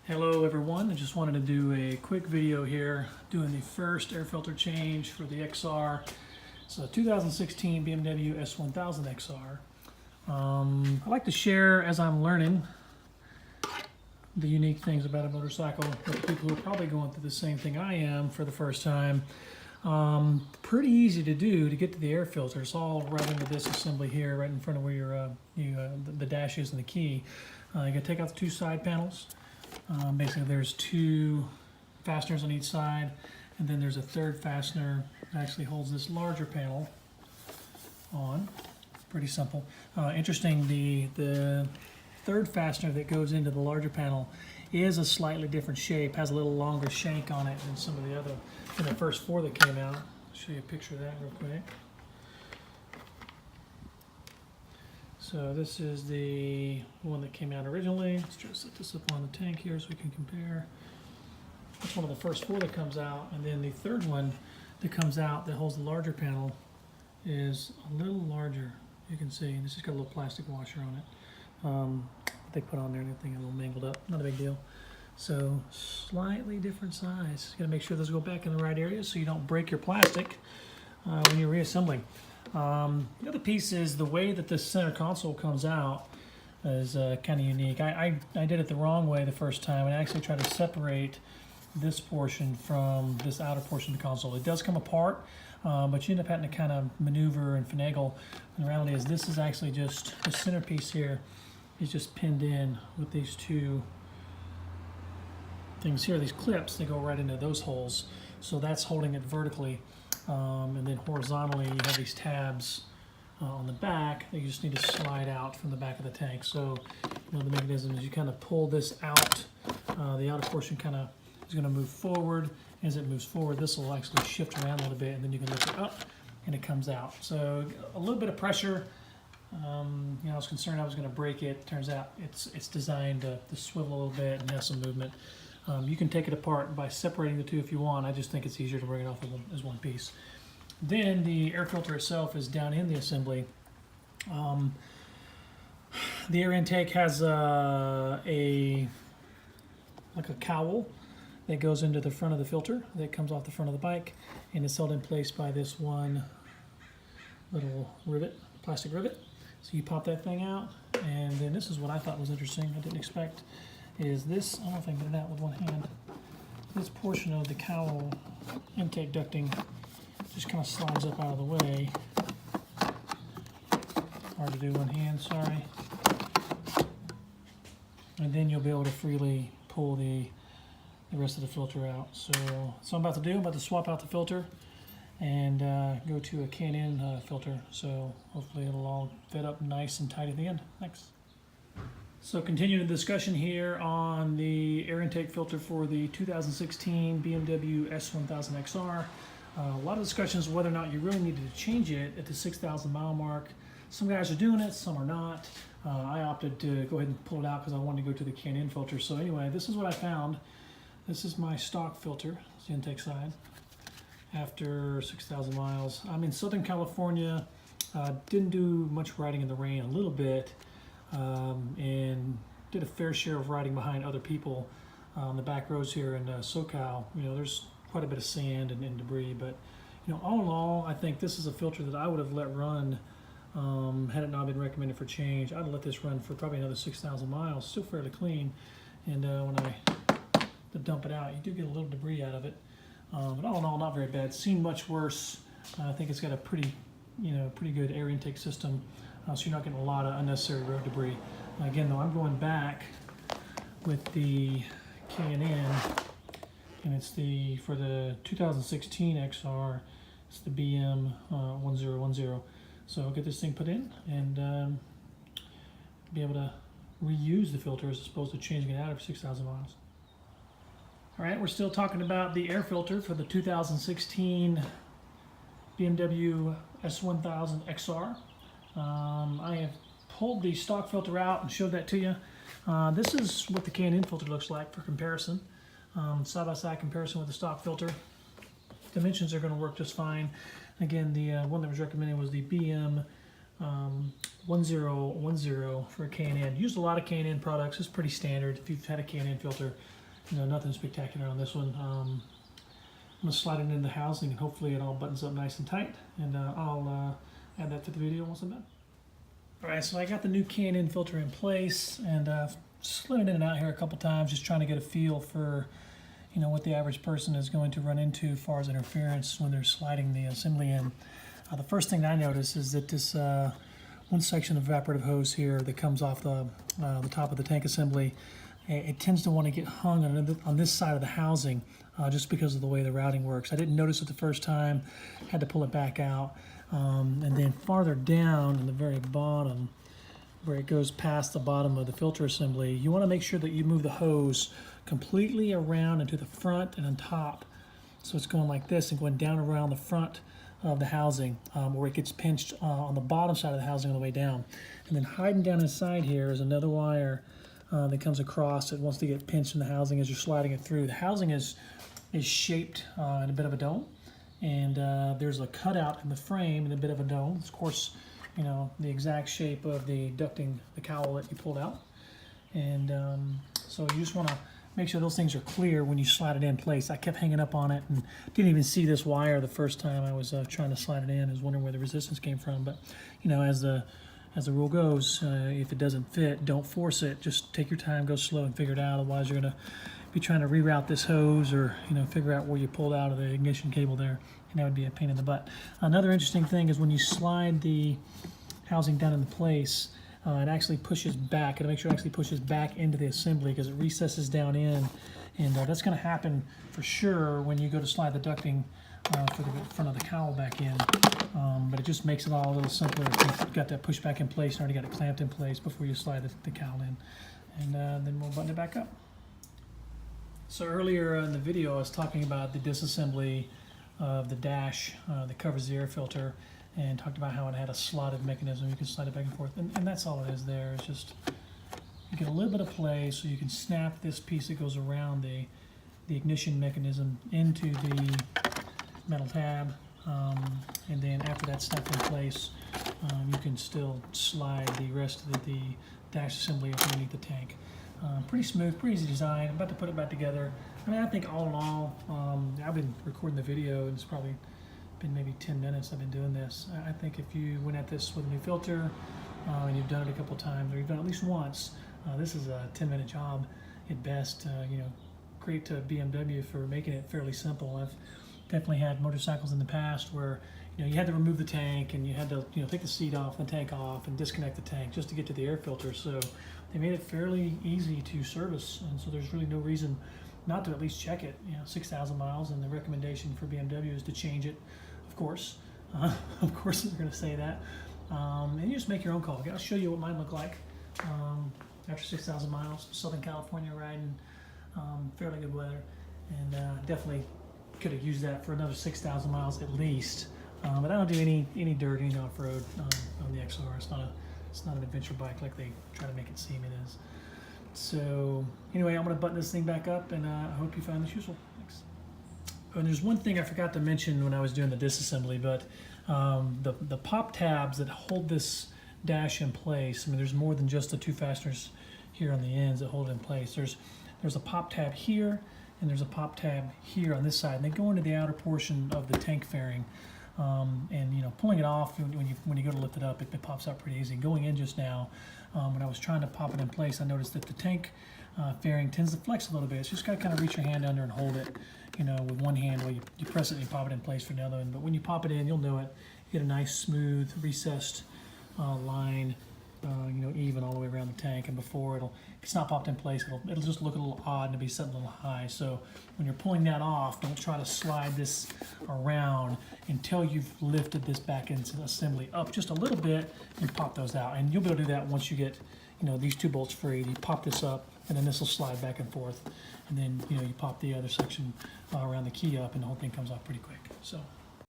Hello everyone, I just wanted to do a quick video here doing the first air filter change for the XR. It's a 2016 BMW S1000XR. I like to share as I'm learning the unique things about a motorcycle with people who are probably going through the same thing I am for the first time. Pretty easy to do to get to the air filter. It's all right into this assembly here, right in front of where the dash is and the key. You gotta take out the two side panels. Basically there's two fasteners on each side, and then there's a third fastener that actually holds this larger panel on. Pretty simple. Interesting, the third fastener that goes into the larger panel is a slightly different shape, has a little longer shank on it than some of the other, than the first four that came out. I'll show you a picture of that real quick. So this is the one that came out originally. Let's try to set this up on the tank here so we can compare. That's one of the first four that comes out, and then the third one that comes out that holds the larger panel is a little larger. You can see, and this has got a little plastic washer on it. They put on there and everything a little mangled up, not a big deal. So slightly different size. You gotta make sure those go back in the right area so you don't break your plastic when you're reassembling. The other piece is the way that the center console comes out is kind of unique. I did it the wrong way the first time and actually tried to separate this portion from this outer portion of the console. It does come apart, but you end up having to kind of maneuver and finagle. And the reality is this is actually just the centerpiece here is just pinned in with these two things here, these clips that go right into those holes. So that's holding it vertically. And then horizontally you have these tabs on the back that you just need to slide out from the back of the tank. So the mechanism is you kind of pull this out. The outer portion kind of is going to move forward. As it moves forward, this will actually shift around a little bit, and then you can lift it up and it comes out. So a little bit of pressure. I was concerned I was going to break it. Turns out it's designed to swivel a little bit and have some movement. You can take it apart by separating the two if you want. I just think it's easier to bring it off as one piece. Then the air filter itself is down in the assembly. The air intake has like a cowl that goes into the front of the filter that comes off the front of the bike, and it's held in place by this one little rivet, plastic rivet. So you pop that thing out, and then this is what I thought was interesting, I didn't expect, is this, I don't know if I can get it out with one hand, this portion of the cowl intake ducting just kind of slides up out of the way. Hard to do one hand, sorry. And then you'll be able to freely pull the rest of the filter out. So that's what I'm about to do. I'm about to swap out the filter and go to a K&N filter. So hopefully it'll all fit up nice and tight at the end. Thanks. So continuing the discussion here on the air intake filter for the 2016 BMW S1000XR. A lot of discussions whether or not you really needed to change it at the 6,000 mile mark. Some guys are doing it, some are not. I opted to go ahead and pull it out because I wanted to go to the K&N filter. So anyway, this is what I found. This is my stock filter, it's the intake side. After 6,000 miles, I'm in Southern California. Didn't do much riding in the rain, a little bit. And did a fair share of riding behind other people on the back roads here in SoCal. There's quite a bit of sand and debris, but all in all, I think this is a filter that I would have let run had it not been recommended for change. I'd let this run for probably another 6,000 miles, still fairly clean. And when I dump it out, you do get a little debris out of it, but all in all, not very bad. Seen much worse. I think it's got a pretty good air intake system. So you're not getting a lot of unnecessary road debris. Again, though, I'm going back with the K&N, and it's for the 2016 XR, it's the BM 1010. So I'll get this thing put in and be able to reuse the filter as opposed to changing it out every 6,000 miles. All right, we're still talking about the air filter for the 2016 BMW S1000XR. I have pulled the stock filter out and showed that to you. This is what the K&N filter looks like for comparison. Side-by-side comparison with the stock filter. Dimensions are going to work just fine. Again, the one that was recommended was the BM 1010 for a K&N. Used a lot of K&N products. It's pretty standard. If you've had a K&N filter, you know, nothing spectacular on this one. I'm going to slide it into the housing and hopefully it all buttons up nice and tight. And I'll add that to the video once I'm done. Alright, so I got the new K&N filter in place and slid it in and out here a couple times, just trying to get a feel for, you know, what the average person is going to run into as far as interference when they're sliding the assembly in. The first thing I notice is that this one section of evaporative hose here that comes off the top of the tank assembly, it tends to want to get hung on this side of the housing just because of the way the routing works. I didn't notice it the first time, had to pull it back out. And then farther down in the very bottom, where it goes past the bottom of the filter assembly, you want to make sure that you move the hose completely around into the front and on top. So it's going like this and going down around the front of the housing where it gets pinched on the bottom side of the housing on the way down. And then hiding down inside here is another wire that comes across that wants to get pinched in the housing as you're sliding it through. The housing is shaped in a bit of a dome. And there's a cutout in the frame and a bit of a dome. Of course, you know, the exact shape of the ducting, the cowl that you pulled out. And so you just want to make sure those things are clear when you slide it in place. I kept hanging up on it and didn't even see this wire the first time I was trying to slide it in. I was wondering where the resistance came from. But, you know, as the rule goes, if it doesn't fit, don't force it. Just take your time, go slow and figure it out. Otherwise, you're going to be trying to reroute this hose or, you know, figure out where you pulled out of the ignition cable there, and that would be a pain in the butt. Another interesting thing is when you slide the housing down into place, it actually pushes back. It'll make sure it actually pushes back into the assembly because it recesses down in, and that's going to happen for sure when you go to slide the ducting for the front of the cowl back in. But it just makes it all a little simpler if you've got that push back in place and already got it clamped in place before you slide the cowl in, and then we'll button it back up. So earlier in the video I was talking about the disassembly of the dash that covers the air filter and talked about how it had a slotted mechanism. You can slide it back and forth, and that's all it is there. It's just you get a little bit of play so you can snap this piece that goes around the ignition mechanism into the metal tab, and then after that's snapped in place, you can still slide the rest of the dash assembly up underneath the tank. Pretty smooth, pretty easy design. I'm about to put it back together. I mean, I think all in all, I've been recording the video and it's probably been maybe 10 minutes I've been doing this. I think if you went at this with a new filter and you've done it a couple times or you've done it at least once, this is a 10-minute job at best. You know, great to BMW for making it fairly simple. I've definitely had motorcycles in the past where, you know, you had to remove the tank and you had to, you know, take the seat off, the tank off, and disconnect the tank just to get to the air filter. So they made it fairly easy to service, and so there's really no reason not to at least check it. You know, 6,000 miles, and the recommendation for BMW is to change it, of course. Of course they're going to say that. And you just make your own call. I'll show you what mine looked like after 6,000 miles. Southern California riding, fairly good weather, and definitely could have used that for another 6,000 miles at least. But I don't do any dirt, any off-road on the XR. It's not an adventure bike like they try to make it seem it is. So anyway, I'm going to button this thing back up, and I hope you find this useful. Thanks. And there's one thing I forgot to mention when I was doing the disassembly, but the pop tabs that hold this dash in place. I mean, there's more than just the two fasteners here on the ends that hold it in place. There's a pop tab here, and there's a pop tab here on this side, and they go into the outer portion of the tank fairing. And you know, pulling it off when you go to lift it up, it pops out pretty easy. Going in just now, when I was trying to pop it in place, I noticed that the tank fairing tends to flex a little bit. So you just got to kind of reach your hand under and hold it, you know, with one hand while you press it and you pop it in place for the other one. But when you pop it in, you'll know it. You get a nice, smooth, recessed line, you know, even all the way around the tank. And before it's not popped in place, it'll just look a little odd and it'll be set a little high. So when you're pulling that off, don't try to slide this around until you've lifted this back into the assembly up just a little bit and pop those out. And you'll be able to do that once you get, you know, these two bolts free. You pop this up, and then this will slide back and forth. And then, you know, you pop the other section around the key up, and the whole thing comes off pretty quick. So